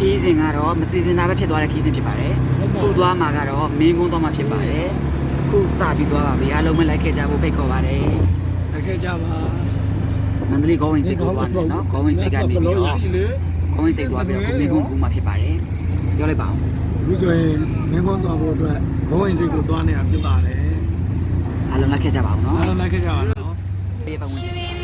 ီးစဉ်ကတော့မစီစဉ်တာပဲဖြစ်သွားတဲ့ခီးစဉ်ဖြစ်ပါတယ်ခုသွားမှာကတော့မင်းကုန်းသွားမှာဖြစ်ပါတယ်ခုစပြီးသွားပါပြီအားလုံးပဲလိုက်ခဲ့ကြဖို့ဖိတ်ခေါ်ပါတယ်လိုက်ခဲ့ကြပါမန္တလေးကောင်းဝင်စိတ်ကိုသွားနေနော်ကောင်းဝင်စိတ်ကနေပြီးတော့ကောင်းဝင်စိတ်သွားပြီးတော့မင်းကုန်းကူမှာဖြစ်ပါတယ်ပြောလိုက်ပါဦးဒီဆိုရင်မင်းကုန်းသွားဖို့အတွက်ကောင်းဝင်စိတ်ကိုသွားနေတာဖြစ်ပါတယ်အားလုံးလိုက်ခဲ့ကြပါဦးနော်အားလုံးလိုက်ခဲ့ကြပါနော်ဒီပတ်ဝန်းကျင်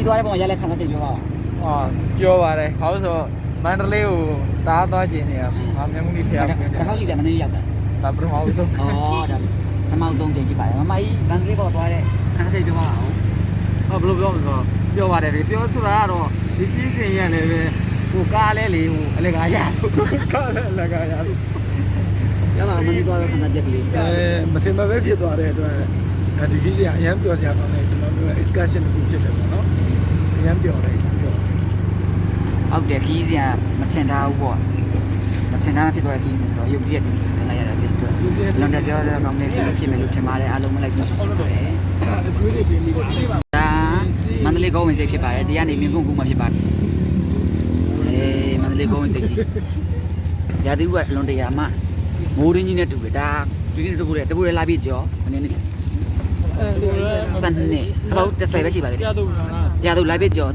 သွားတဲ့ပုံရလက်ခံတော့ကြည့်ပြောပါဦးပြောပါတယ်ဟောဆိုမန္တလေးကိုတားသွားခြင်းနေရငါမျက်မှောက်လေးဖျားပြီးတယ်တစ်ခေါက်ရှိတယ်မနေ့ရောက်တာဒါပထမဆုံးဒါပထမဆုံးချိန်ကြည့်ပါတယ်မမကြီးမန္တလေးပေါ်သွားတဲ့ခံစားချက်ပြောပါဦးဘယ်လိုပြောမလဲဆိုတော့ပြောပါတယ်လေပြောဆိုတာကတော့ဒီကြီးစင်ရလည်းပဲဟိုကားလဲလေဟိုအလကားရကားလဲအလကားရရပါမင်းသွားတဲ့ခံစားချက်ကလေးမထင်မှပဲဖြစ်သွားတဲ့အတွက်ဒီကြီးစင်အရင်ပြောစရာကောင်းတယ်ကျွန်တော်တို့ excursion တစ်ခုဖြစ်တယ်ပေါ့နော်အရင်ပြောတယ်ဟုတ်တယ်ခီးစရာမထင်တာဘူးပေါ့မထင်တာဖြစ်သွားတဲ့ခီးစဆိုရုပ်တရက်ပြီးစဉ်းလိုက်ရတာဖြစ်တော့လွန်တက်ပြောတဲ့ကောင်းလေးဖြစ်မယ်လို့ထင်ပါတယ်အားလုံးမလိုက်ဘူးဖြစ်ပါတယ်အကျွေးတွေပြင်ပြီးတော့ဒါမန္တလေးကောင်းဝင်စိတ်ဖြစ်ပါတယ်တရားနေမင်းကုန်းကူမှာဖြစ်ပါတယ်မန္တလေးကောင်းဝင်စိတ်ကြီးရာသီဥတုကအလွန်တရာမှမိုးရင်းကြီးနဲ့တူတယ်ဒါဒီနေ့တကူတဲ့လာပြီးကြောမနေ့နေ့စနေဟော10ပဲရှိပါသေးတယ်ရာသီဥတုလာပြီးကြော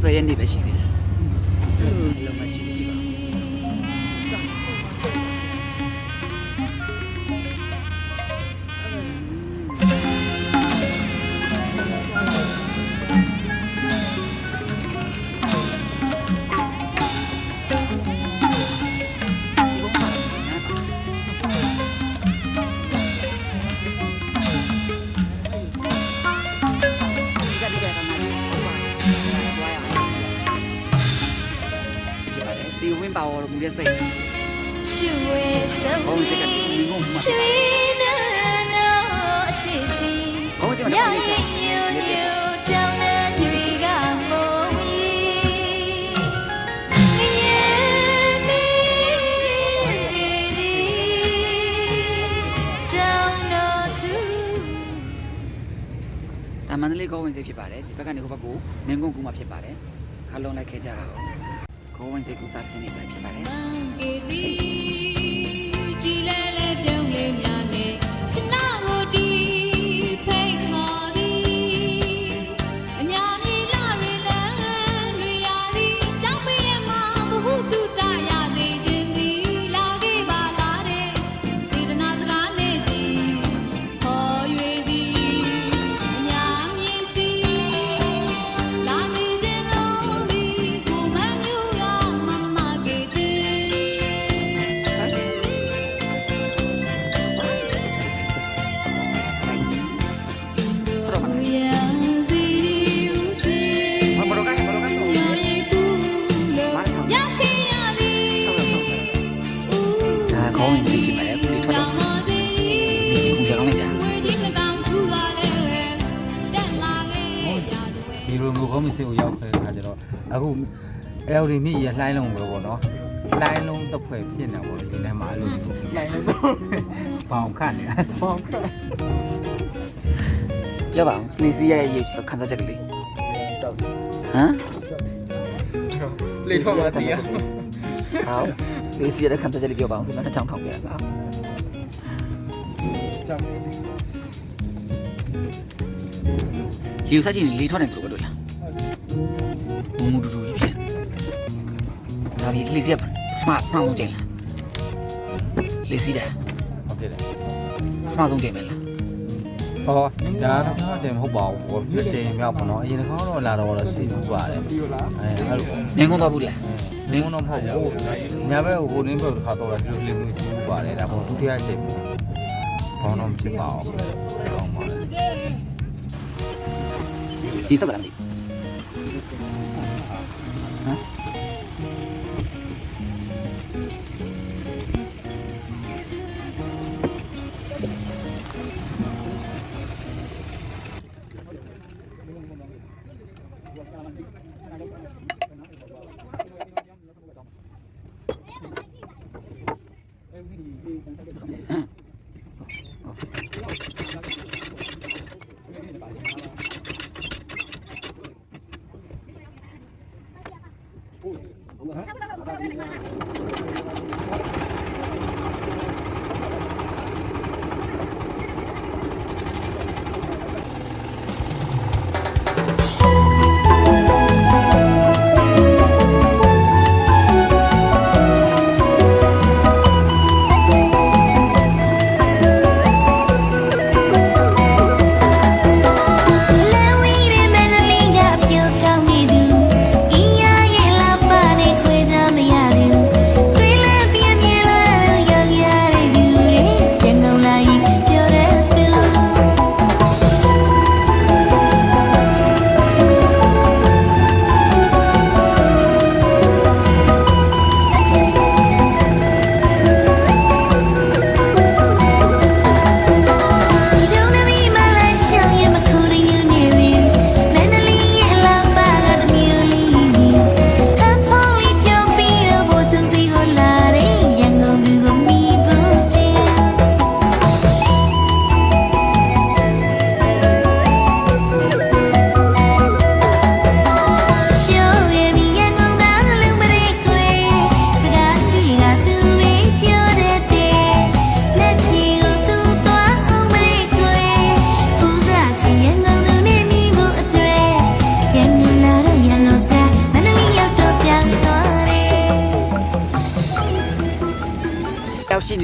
10ရက်နေ့ပဲရှိသေးတယ်လုံးမချီကြည့်ပါဒီဝင်းပါတော်မူတဲ့စိတ်ရွှေဆုံးဘုံစကတိငုံမှာရွှေနာနာရှိစီဘုံစကတိညညညတောင်းတဲ့တွေကမုံကြီးငရဲမင်းစီဒီတောင်းတော့သူဒါမန္တလေးကောင်းဝင်စိတ်ဖြစ်ပါတယ်ဒီဘက်ကနေဟိုဘက်ကိုမင်းကုန်းကူမှာဖြစ်ပါတယ်အားလုံးလိုက်ခဲ့ကြပါဦးကောင်းဝင်စိတ်ကူစားစင်းနေပဲဖြစ်ပါတယ်ကြည်လဲလဲပြုံးလေးများနဲ့ကျွန်တော်ကိုဒီဖိတ်ခေါ်သည်အညာလေးလာရီလန်တွေရသည်ကြောက်ပြင်းမှာဘဟုတုတရသေးခြင်းသည်လာခဲ့ပါလားတဲ့စေတနာစကားနဲ့ဒီခေါ်၍သည်အညာမြည်စီလာနေခြင်းလုံးသည်ကိုမမျိုးရမမကေသည်ကောင်းမစီကိုရောက်ခဲ့တဲ့ခါကျတော့အခု LD မြစ်ရလှိုင်းလုံးပဲပေါ့နော်လှိုင်းလုံးတစ်ဖွဲ့ဖြစ်နေပေါ့လေဒီထဲမှာအဲ့လိုလှိုင်းလုံးဘောင်ခတ်နေတာဘောင်ခတ်ပြောပါဦးလီစီရဲ့ခန်းစားချက်ကလေးကြောက်ဟမ်လေထောက်ပါတီးဟောလီစီရဲ့ခန်းစားချက်လေးပြောပါအောင်ဆိုတော့တစ်ချောင်းထောက်ပြရလားကြောက်ယူစားချင်လီထောက်နေလို့လားမူတူတူဖြစ်ဒါပြီးလီစီကမှအောင်ကြိမ်လားလီစီတယ်ဟုတ်တယ်မှအောင်ကြိမ်မလားဟောဒါတော့ကြိမ်မဟုတ်ပါဘူးဒီကြိမ်မြောက်ပေါ့နော်အရင်ကတော့လာတော့စီးဘူးပါတယ်အဲ့လိုမင်းကုန်းတော့ဘူးလားမင်းကုန်းတော့မဟုတ်ဘူးညာဘက်ကိုနင်းဘက်တစ်ခါတော့လာဒီလိုလေးမျိုးစီးဘူးပါတယ်ဒါပေါ့ဒုတိယကြိမ်ဘောင်းတော့ဖြစ်ပါအောင်ကောင်းပါလေဒီစပ်လာမသိဟမ်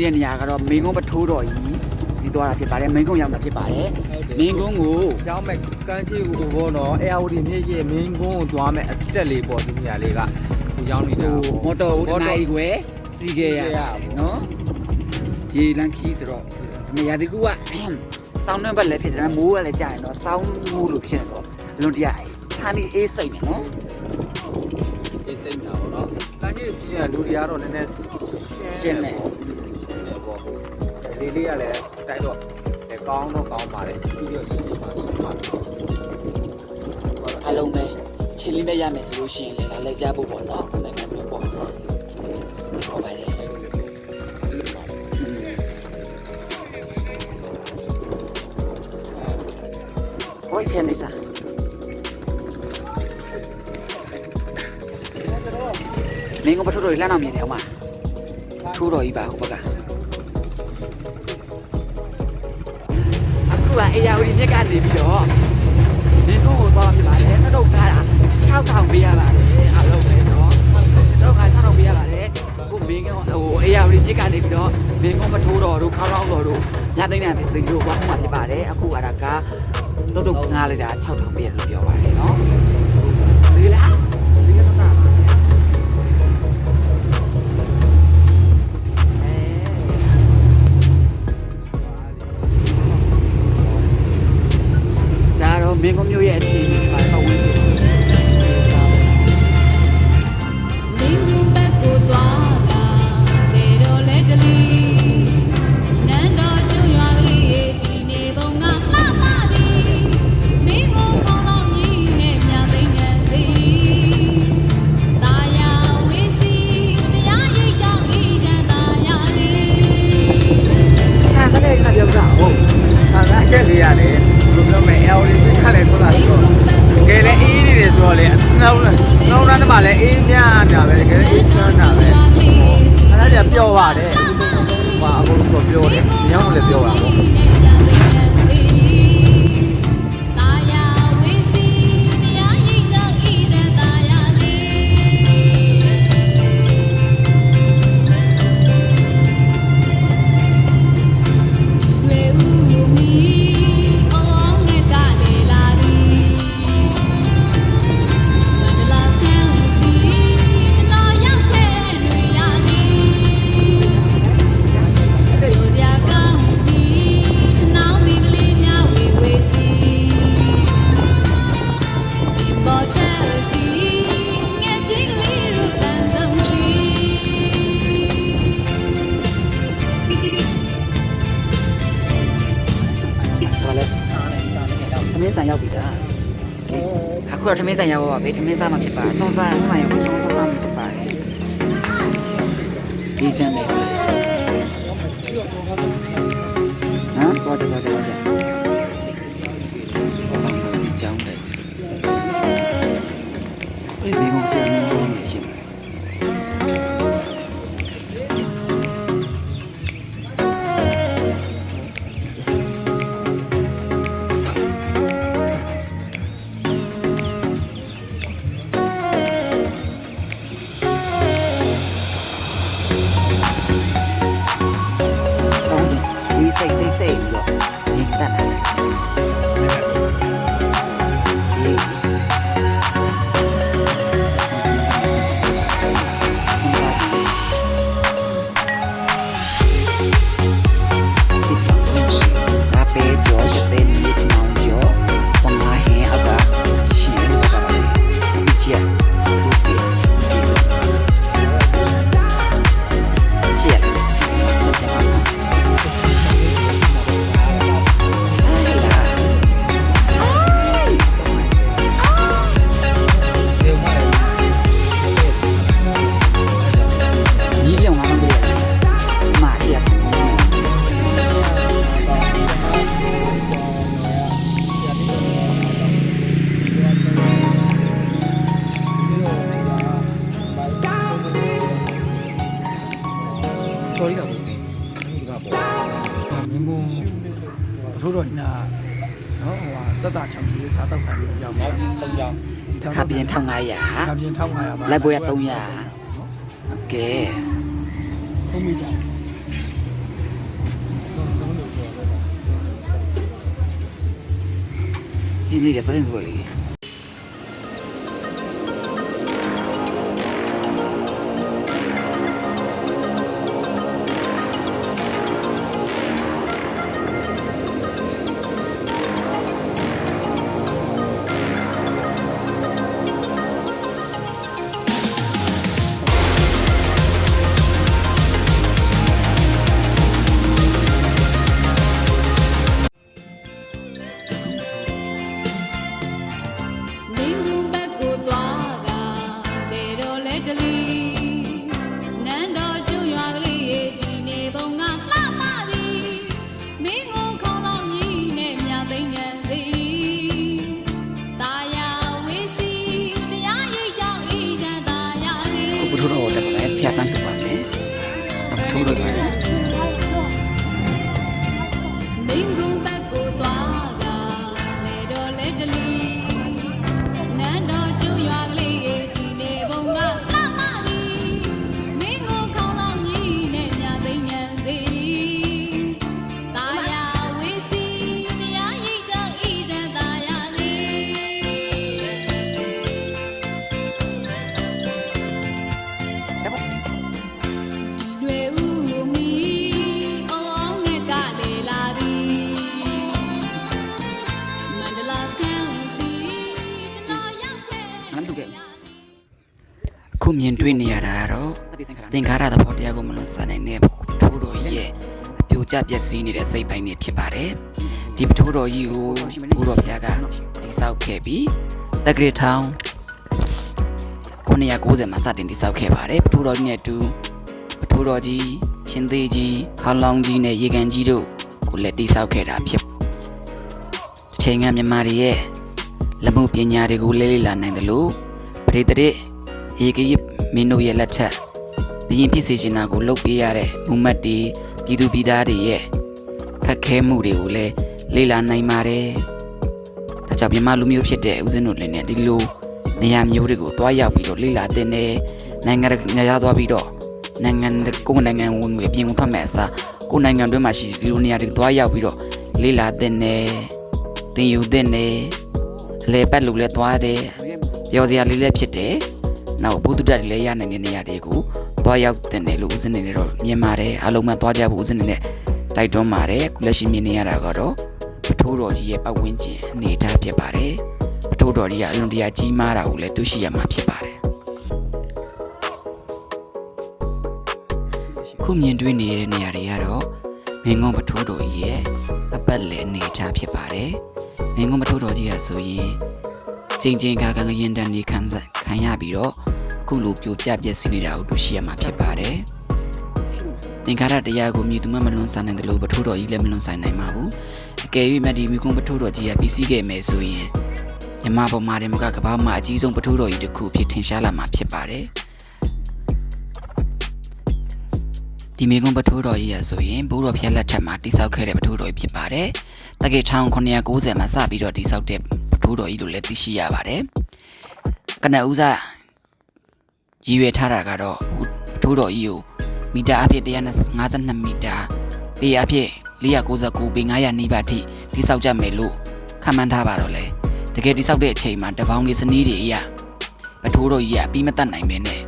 နေတဲ့နေရာကတော့မင်းကုန်းပထိုးတော်ကြီးစီသွားတာဖြစ်ပါတယ်မင်းကုန်းရောက်တာဖြစ်ပါတယ်မင်းကုန်းကို ရောင်းမဲ့ကန်းချီကိုဘောနော်အဲအော်ဒီမြေကြီးမင်းကုန်းကိုသွားမဲ့အစတက်လေးပေါ့ဒီနေရာလေးကသူရောင်းနေတာ မော်တော်ဦးတနိုင်ခွဲစီခဲ့ရပါတယ်နော်ရေလန်းခီးဆိုတော့နေရာဒီကူကဆောင်းနှံဘက်လည်းဖြစ်တယ်မိုးကလည်းကြာရင်တော့ဆောင်းမိုးလို့ဖြစ်နေတော့လွန်တရားချာနေအေးစိတ်နေနော် ဒီစိတ်နာပေါ့နော်ကန်းချီကြီးကလူတွေကတော့နည်းနည်းရှင်းနေပေါ့လေးလေးကလည်းတိုက်တော့ကောင်းတော့ကောင်းပါလေပြီးတော့ရှင်းနေပါရှင်းပါ အလုံးပဲချင်းလေးနဲ့ရမယ်ဆိုလို့ရှိရင်လည်းဒါလည်းကြားဖို့ပေါ့နော်နိုင်ငံမျိုးပေါ့ဟုတ်ပါတယ်ဟိုချင်နေစားမင်းကပထိုးတော်လှမ်းအောင်မြင်တယ်ဟုတ်မှာထိုးတော်ကြီးပါဟုတ်ပါကအခုကအေယာဝတီမြက်ကနေပြီးတော့ဒီကုန်းကိုသွားပြပါတယ်နှုတ်ကားတာ6000ပေးရပါတယ်အားလုံးပဲနော်တော့က6000ပေးရပါတယ်အခုမင်းကဟိုအေယာဝတီမြက်ကနေပြီးတော့မင်းကုန်းပထိုးတော်တို့ခေါင်းလောင်းတော်တို့ညသိန်းနဲ့ပစ္စည်းတို့ဘာမှမဖြစ်ပါတယ်အခုကတုတ်ငားလိုက်တာ6000ပေးရလို့ပြောပါတယ်နော်ဒီလားဒီကတော့တာပါမင်းကမျိုးရဲ့အခြေအနေပါတော့ဝင်ချင်တယ် မင်းတို့ဘက်ကိုသွားတာလေတော့လေတလီနန်းတော်ကျွရွာလေးဒီနေပုံကလှမသည်မင်းကိုပေါင်းတော့ညီနဲ့မြသိမ့်နေသည်တာယာဝေးစီတရားရိပ်ကြောင့်ဤချမ်းသာရသည် ခံစားတဲ့ခါပြောကြဟုတ် ခါသားချက်လေးရတယ်ဘယ်လိုပြောမလဲအဲအော်ဒီခါလည်းထွက်လာဆိုတော့ကဲလေအေးနေတယ်ဆိုတော့လေနှောင်းတမှာလည်းအေးမြတာပဲကဲအေးချမ်းတာပဲအဲ့ဒါကြပျော်ပါတယ်ဟိုအခုတော့ပြောတယ်ညောင်းလည်းပြောတာပေါ့ တာယာဝေးစီတရားရိပ်ကြောင့်ဤချမ်းသာရသည် ရွေဦးမီအောင်းငယ်ကလေလာသည်မန္တလာစကန်စီကျွန်တော်ရောက်ခဲ့ရွေရသည်တို့ကြကောင်းသည်နောင်မီကလေးများဝေဝေစီဒီပေါ်တဲ့စီငယ်ကြီးကလေးတို့တန်ဆုံးရှိ ဘာလဲထမင်းဆိုင်ရောက်ပြီလားအခုတော့ထမင်းဆိုင်ရောက်ပါပြီထမင်းစားမှဖြစ်ပါအဆုံးစားရောက်အဆုံးစားမှဖြစ်ပါတယ်ဒီချမ်းလေးဟမ်တော့ကြောင်းတယ်အေးဒီကောင်ချမ်းနေလို့ရှိတယ်ဒီစိတ်ပြီးတော့ဒီတက်လာထိုးတော့ညာနော်ဟိုဟာတက်တာချောင်းကြီးစားတော့ဆိုင်ကြီးရောက်ပါ3ရောက် ခါပြင်1500 ခါပြင်1500ပါ လက်ပွဲ300โอเค သုံးမိကြ ပြင်းလေးတယ်စစပွဲလေး မင်းတို့ဘက်ကိုသွားကဘယ်တော့လဲတလီနန်းတော်ကျွရွာကလေးရဲ့ဒီနေပုံကလှမသည်မင်းကိုခေါင်းလောင်းကြီးနဲ့မြသိမ့်နေသည်တာယာဝေးစီတရားရိပ်ကြောင့်ဤချမ်းသာရသည် ပထူတော့တက်ပဲဖျက်တမ်းပြပါမယ်ပထူတော့တယ် မင်းတို့ဘက်ကိုသွားကလဲတော့လဲတလီနန်းတော်ကျွရွာကလေးရဲ့ဒီနေပုံကလှမသည်မင်းကိုခေါင်းလောင်းကြီးနဲ့မြသိမ့်နေသည်တာယာဝေးစီတရားရိပ်ကြောင့်ဤချမ်းသာရသည်တွေဦးမီအောင်အောင်ငယ်ကလေလာသည်မန္တလာစကန်စီကျွန်တော်ရောက်ခဲ့ ခုမြင်တွေ့နေရတာကတော့သင်္ခါရသဘောတရားကိုမလွန်ဆန်နိုင်တဲ့ပထူတော်ကြီးရဲ့အပြိုကျပျက်စီးနေတဲ့စိတ်ပိုင်းတွေဖြစ်ပါတယ်ဒီပထူတော်ကြီးကိုဘုရားဘုရားကတိဆောက်ခဲ့ပြီးတက္ကရာထောင်990မှာစတင်တိဆောက်ခဲ့ပါတယ်ပထူတော်ကြီးနဲ့အတူပထူတော်ကြီးရှင်သေးကြီးခေါင်းလောင်းကြီးနဲ့ရေကန်ကြီးတို့ကိုလည်းတိဆောက်ခဲ့တာဖြစ်အချိန်ကမြန်မာတွေရဲ့လက်မှုပညာတွေကိုလေ့လာနိုင်တယ်လို့ပရိသေရေကကြီးမင်းတို့ရဲ့လက်ထက်ဘရင်ဖြစ်စေချင်တာကိုလုပ်ပေးရတဲ့မူမတ်တီပြည်သူပြည်သားတွေရဲ့ခက်ခဲမှုတွေကိုလည်းလေ့လာနိုင်ပါတယ်။ဒါကြောင့်မြန်မာလူမျိုးဖြစ်တဲ့ဦးဇင်းတို့လည်းဒီလိုနေရာမျိုးတွေကိုတွားရောက်ပြီးတော့လေ့လာသင်တယ်။နိုင်ငံရသွားပြီးတော့ကိုယ်နိုင်ငံဝင်ငွေပြင်ထွက်မဲ့အစားကိုယ်နိုင်ငံတွင်းမှာရှိဒီလိုနေရာတွေတွားရောက်ပြီးတော့လေ့လာသင်တယ်။သင်ယူသင်တယ်။အလဲပတ်လို့လည်းတွားတယ်။ပြောစရာလေးလည်းဖြစ်တယ်။နောက်ဘုဒ္ဓတက်တွေလည်းရနိုင်တဲ့နေရာတွေကိုသွားရောက်တင်တယ်လို့ဦးဇင်းနေနဲ့တော့မြင်ပါတယ်အားလုံးမှသွားကြဖို့ဦးဇင်းနေနဲ့တိုက်တွန်းပါတယ်ခုလက်ရှိမြင်နေရတာကတော့ပထိုးတော်ကြီးရဲ့ပတ်ဝန်းကျင်အနေအထားဖြစ်ပါတယ်ပထိုးတော်ကြီးကအလွန်တရာကြီးမားတာကိုလည်းသိရှိရမှာဖြစ်ပါတယ်ခုမြင်တွေ့နေတဲ့နေရာတွေကတော့မင်းကုန်းပထိုးတော်ကြီးရဲ့အပတ်လည်အနေအထားဖြစ်ပါတယ်မင်းကုန်းပထိုးတော်ကြီးကဆိုရင်ချင်းကာကငရင်တန်ကြီးခံရပြီးတော့အခုလိုပြိုကျပျက်စီးနေတာကိုတွေ့ရှိရမှာဖြစ်ပါတယ်။သင်္ခါရတရားကိုမြည်သူမှမလွန်ဆန်နိုင်တယ်လို့ပထိုးတော်ကြီးလည်းမလွန်ဆိုင်နိုင်ပါဘူး။အကယ်၍မြတ်ဒီမိကွန်းပထိုးတော်ကြီးကပြီးစီးခဲ့မယ်ဆိုရင်မြမပေါ်မှာတင်မကကဘာမှအကြီးဆုံးပထိုးတော်ကြီးတစ်ခုဖြစ်ထင်ရှားလာမှာဖြစ်ပါတယ်။ဒီမိကွန်းပထိုးတော်ကြီးရဆိုရင်ဘိုးတော်ဖျက်လက်ထက်မှာတိဆောက်ခဲ့တဲ့ပထိုးတော်ကြီးဖြစ်ပါတယ်။တက္ကရာ1990မှာစပြီးတော့တိဆောက်တဲ့ပထိုးတော်ကြီးလို့လည်းသိရှိရပါတယ်။ကနဦးစားရည်ရွယ်ထားတာကတော့ပထိုးတော်ကြီးကိုမီတာအဖြစ်152မီတာပေအဖြစ်499ပေ900နီးပါးထိတိဆောက်ကြမယ်လို့ခန့်မှန်းထားပါတော့လေတကယ်တိဆောက်တဲ့အချိန်မှာတပေါင်းလေးစနည်းတွေအရပထိုးတော်ကြီးကပြီးမတတ်နိုင်ပဲနဲ့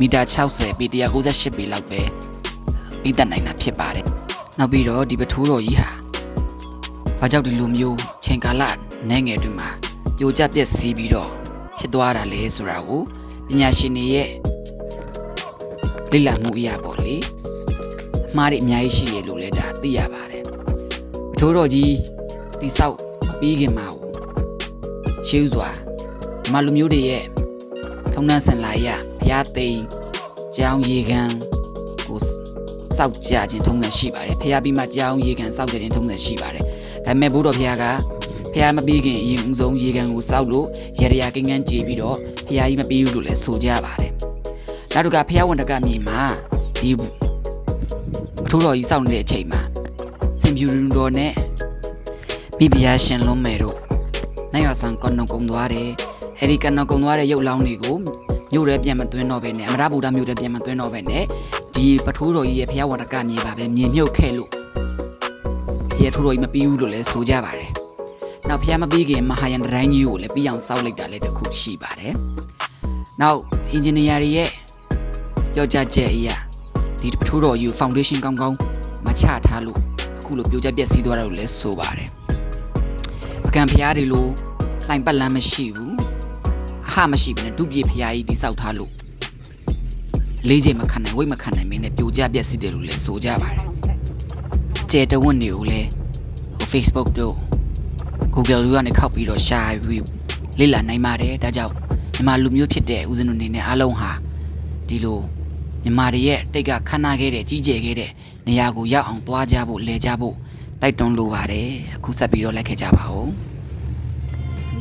မီတာ60ပေ198ပေလောက်ပဲပြီးတတ်နိုင်တာဖြစ်ပါတယ်နောက်ပြီးတော့ဒီပထိုးတော်ကြီးဟာဘာကြောင့်ဒီလိုမျိုးချိန်ကာလနဲ့ငယ်တွင်မှာပြိုကျပျက်စီးပြီးတော့ဖြစ်သွားတာလဲဆိုတာကိုပညာရှင်တွေရဲ့လေ့လာမှုအရာပေါ့လေအမှားတွေအများကြီးရှိတယ်လို့လည်းဒါသိရပါတယ်ပထိုးတော်ကြီးတိဆောက်မပြီးခင်မှာရှေးဥစွာမလူမျိုးတွေရဲ့ထုံနှံစင်လာရဘုရားသိမ်ကျောင်းရေကန်ကိုစောက်ကြခြင်းထုံးစံရှိပါတယ်ဘုရားပြီးမှကျောင်းရေကန်စောက်ကြခြင်းထုံးစံရှိပါတယ်ဒါပေမဲ့ဘုရားဘုရားကဖះမပြီးခင်အရင်ဦးဆုံးရေကန်ကိုစောက်လို့ရေရရာကင်းကန်းကြေပြီးတော့ဖះကြီးမပြီးဘူးလို့လည်းဆိုကြပါတယ်။နောက်တစ်ခါဖះဝန်တကမြေမှာဒီပထိုးတော်ကြီးစောက်နေတဲ့အချိန်မှာစင်ဖြူရူတော်နဲ့မိဖုရားရှင်လုံးမယ်တို့နိုင်ရဆန်ကနုံကုံသွားတယ်။အဲဒီကနုံကုံသွားတဲ့ရုပ်လောင်းတွေကိုမြို့ရဲပြန်မသွင်းတော့ပဲနဲ့အမရဗုဒ္ဓမြို့ရဲပြန်မသွင်းတော့ပဲနဲ့ဒီပထိုးတော်ကြီးရဲ့ဖះဝန်တကမြေပါပဲမြင်မြုပ်ခဲ့လို့ဒီထိုးတော်ကြီးမပြီးဘူးလို့လည်းဆိုကြပါတယ်။ နောက်ဖျားမပြီးခင်မဟာယန်တိုင်းကြီးကိုလည်းပြီးအောင်စောက်လိုက်တာလည်းတစ်ခုရှိပါတယ်နောက်အင်ဂျင်နီယာတွေရဲ့ပြောကြားချက်အရဒီထိုးတော်ယူ foundation ကောင်းကောင်းမချထားလို့အခုလိုပြိုကျပျက်စီးသွားတာလို့လည်းဆိုပါတယ်ပကံဖျားတွေလိုလှိုင်ပတ်လန်းမရှိဘူးအဟမရှိဘူးနဲ့ဒုပြေဖျားကြီးတိဆောက်ထားလို့လေးချိန်မခံနိုင်ဝိတ်မခံနိုင်မင်းနဲ့ပြိုကျပျက်စီးတယ်လို့လည်းဆိုကြပါတယ်ကျဲတဝတ်တွေကိုလည်းFacebook တို့ Google တို့ကနေခောက်ပြီးတော့ share ပြီးလေ့လာနိုင်ပါတယ်ဒါကြောင့်မြန်မာလူမျိုးဖြစ်တဲ့ဦးဇင်းတို့အနေနဲ့အားလုံးဟာဒီလိုမြန်မာတွေရဲ့တိတ်ကခမ်းနားခဲ့တဲ့ကြီးကျယ်ခဲ့တဲ့နေရာကိုရောက်အောင်သွားကြဖို့လဲကြဖို့တိုက်တွန်းလိုပါတယ်အခုဆက်ပြီးတော့လိုက်ခဲ့ကြပါဦး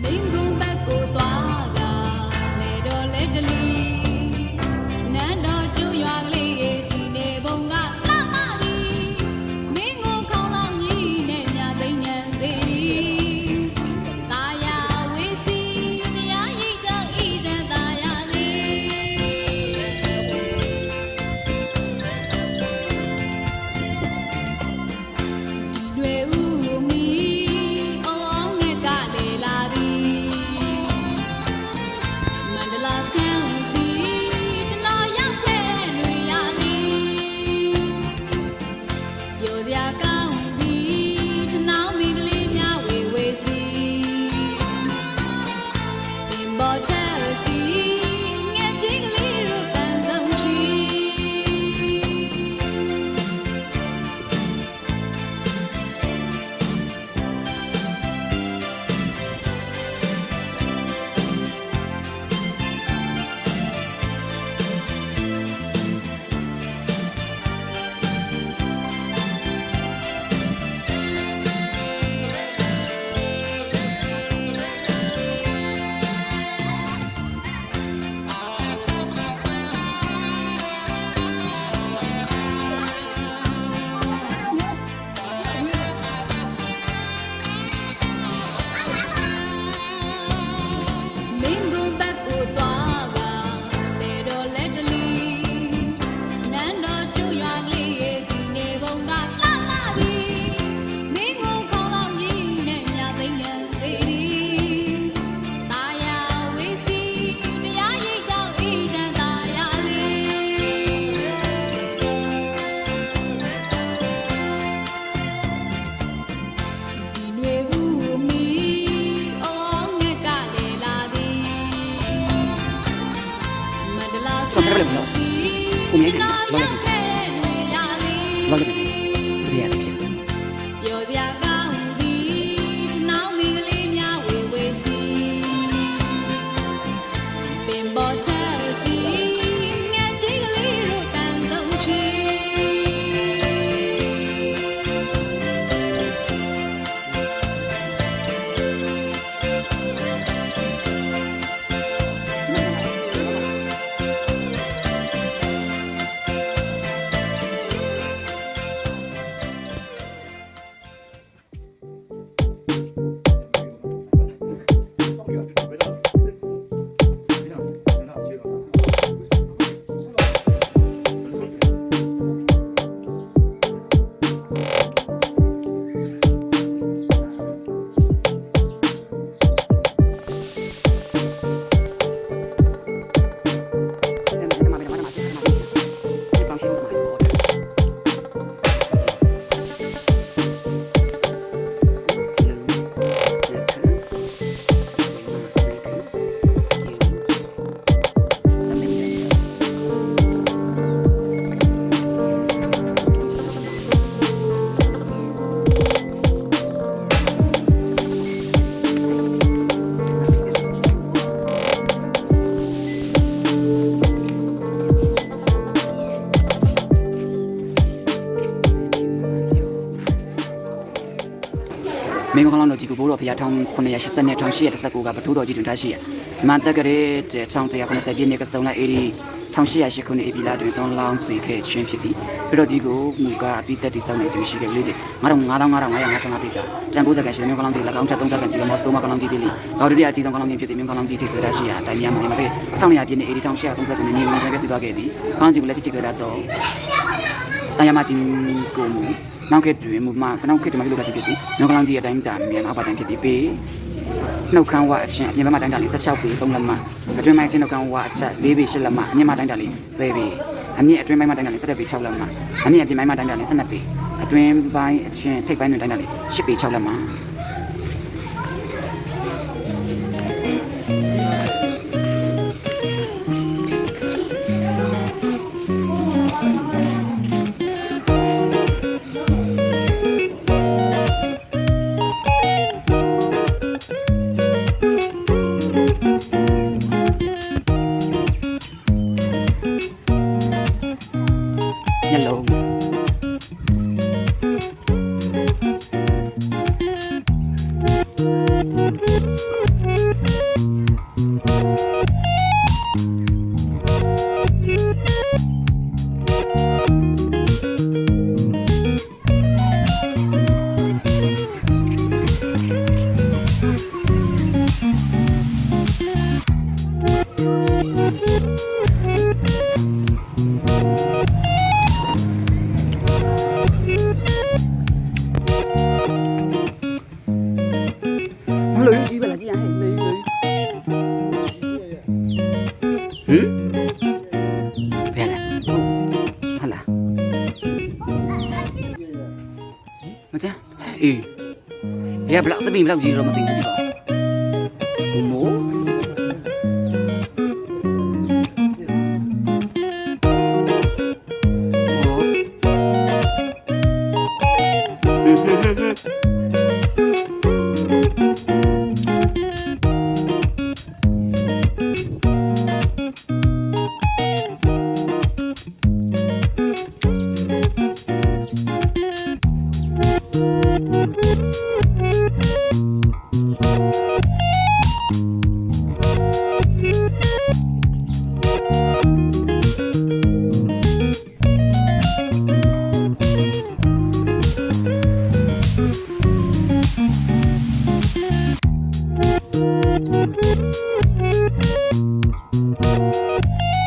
မင်းကုန်းဘက်ကိုသွားကလေတော့လေတလီနန်းတော်ကျွရွာကလေးရဲ့ဒီနေဘုံကလှမသည်မင်းကိုခေါင်းလောင်းကြီးနဲ့မြသိဉ္ဉံသေးတာယာဝေစီတရားရည်ကြောင့်ဤတဲ့တာယာလေးတွေဦးမီအော်ငဲ့ကလေလာသည်မန္တလာစကန်စီကျွန်တော်ရောက်ခဲ့တွေရသည်ပြောစရာကောင်းသည်ထနောင်းမိကလေးများဝေဝေစီပင်ပေါ်ချက်စီငဲ့ကြီးကလေးတို့တန်ဆုံးချီမင်းကုန်းဘက်ကိုသွားကလေတော့လေတလီနန်းတော်ကျွရွာကလေးရဲ့ဒီနေဘုံကလှမသည်မင်းကိုခေါင်းလောင်းကြီးနဲ့မြသိဉ္ဉံသေးတာယာဝေစီတရားရည်ကြောင့်ဤတန်တာယာလေးဒီတွေဦးမီအော်ငဲ့ကလေလာသည်မန္တလာစကန်စီကျွန်တော်ရောက်ခဲ့တွေရသည်ပြောစရာကောင်းသည်ထနောင်းမိကလေးများဝေဝေစီပင်ပေါ်ချက်စီငဲ့ကြီးကလေးတို့တန်ဆုံးချီမင်းကောင်းလောင်းတို့ကြီးကိုဘိုးတော်ဖရာ1980နဲ့1819ကပထိုးတော်ကြီးတွင်ထားရှိရမန်တက်ကလေး1190ပြည့်နှစ်ကစုံလိုက်အေဒီ1808ခုနှစ်ဧပြီလတွင်3လောင်းစီခဲ့ချင်းဖြစ်သည်ပြီးတော့ကြီးကိုမူကအပိသက်တိဆောက်နေခြင်းရှိခဲ့ပြီလေကြီး9555ပြည့်ကတန်ဖိုးစကန်ရှင်မင်းကောင်းလောင်းကြီး၎င်းချက်30ကန်ကြီးကမော်စကိုမှာကောင်းလောင်းကြီးပြည်လီတော်တရအကြီးဆုံးကောင်းလောင်းကြီးဖြစ်သည်မင်းကောင်းလောင်းကြီးထိပ်ဆွဲထားရှိရတိုင်များမှာမပဲ1900ပြည့်နှစ်အေဒီ1830ခုနှစ်နေဝင်ချက်ပြစီသွားခဲ့သည်ကောင်းကြီးကိုလက်ရှိချိတ်ဆွဲထားတော့တန်ရမကြီးကိုမူ နောက်ခေတ်တွင်မူမှနောက်ခေတ်တွင်မလို့တာဖြစ်သည်နှုတ်ကလောင်ကြီးအတိုင်းတာမြန်အောက်ပါတိုင်းဖြစ်သည်ပေနှုတ်ခမ်းဝအချင်းအပြင်ဘက်မှတိုင်းတာလေး16ပေ3လက်မှအတွင်းပိုင်းချင်းနှုတ်ခမ်းဝအချက်4ပေ8လက်မှအမြင့်မှတိုင်းတာလေး10ပေအမြင့်အတွင်းပိုင်းမှတိုင်းတာလေး17ပေ6လက်မှအမြင့်အပြင်ပိုင်းမှတိုင်းတာလေး12ပေအတွင်းပိုင်းအချင်းထိပ်ပိုင်းတွင်တိုင်းတာလေး10ပေ6လက်မှမျက်လုံးလူကြီးပဲလားကြည့်ရဟဲ့လူကြီးဘယ်လဲဟာလားမကြအေးရဘလောက်တပင်းဘလောက်ကြီးတော့မသိဘူးကြည့်ပါဘူးမို့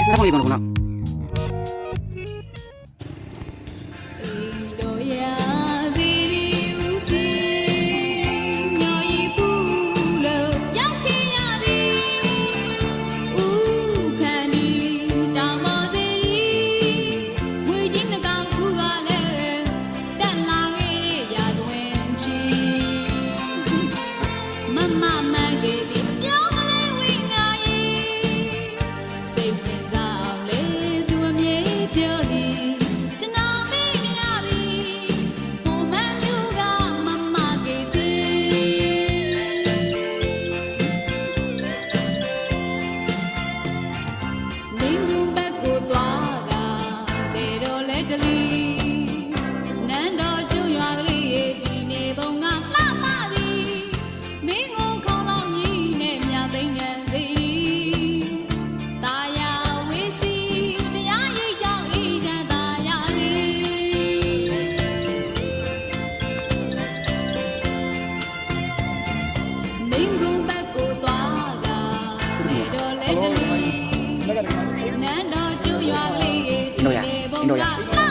Isa ko ibang una. Indo ya.